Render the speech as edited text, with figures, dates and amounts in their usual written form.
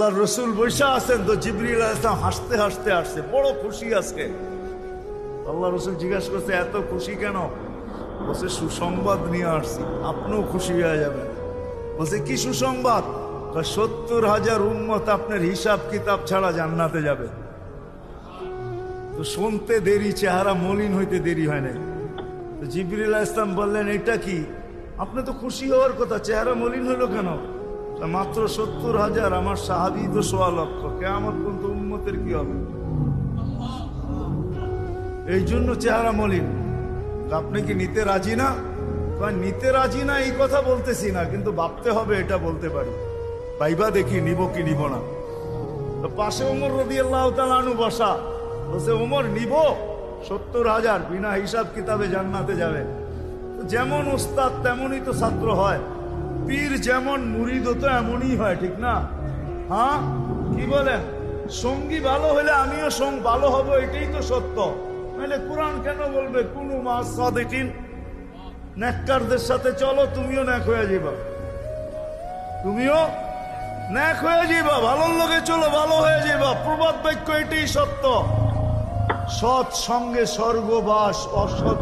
আল্লাহর রসুল বৈশা আছেন তো জিবরিল আলাইহিস সালাম হাসতে হাসতে আসছে, বড় খুশি আজকে। আল্লাহ রসুল জিজ্ঞাসা করছে এত খুশি কেন? বলছে সুসংবাদ নিয়ে আসছি, আপনিও খুশি হয়ে যাবেন। বলছে কি সুসংবাদ? 70,000 উম্মত আপনার হিসাব কিতাব ছাড়া জান্নাতে যাবে। তো শুনতে দেরি, চেহারা মলিন হইতে দেরি হয় না। তো জিবরিল আলাইহিস সালাম বললেন এটা কি? আপনি তো খুশি হওয়ার কথা, চেহারা মলিন হলো কেন? মাত্র 70,000, আমার সাহাবী তো 1.25 লক্ষ, কিয়ামত পর্যন্ত উম্মতের কি হবে? এই জন্য চেহারা মলিন। আপনি কি নিতে রাজি না? নিতে রাজি না এই কথা বলতেছি না, কিন্তু ভাবতে হবে এটা বলতে পারি। ভাইবা দেখি নিব কি নিব না। তো পাশে ওমর রাদিয়াল্লাহু তাআলা আনহু বসা, বলছে ওমর নিব 70,000, বিনা হিসাব কিতাবে জান্নাতে যাবে। যেমন উস্তাদ তেমনই তো ছাত্র হয়, পীর যেমন মুরিদও তো এমনই হয়, ঠিক না? হ্যাঁ, কি বলেন? সঙ্গী ভালো হলে আমিও ভালো হব, এটাই তো সত্য। নাহলে কোরআন কেন বলবে কুনু মা'আস সাদিকিন? নেককারদের সাথে চলো, তুমিও নেক হয়ে যাবা, তুমিও নেক হয়ে যাবা। ভালোর লোকে চলো, ভালো হয়ে যাবা। প্রবাদ বাক্য এটাই সত্য। সৎ সঙ্গে স্বর্গবাস, অসৎ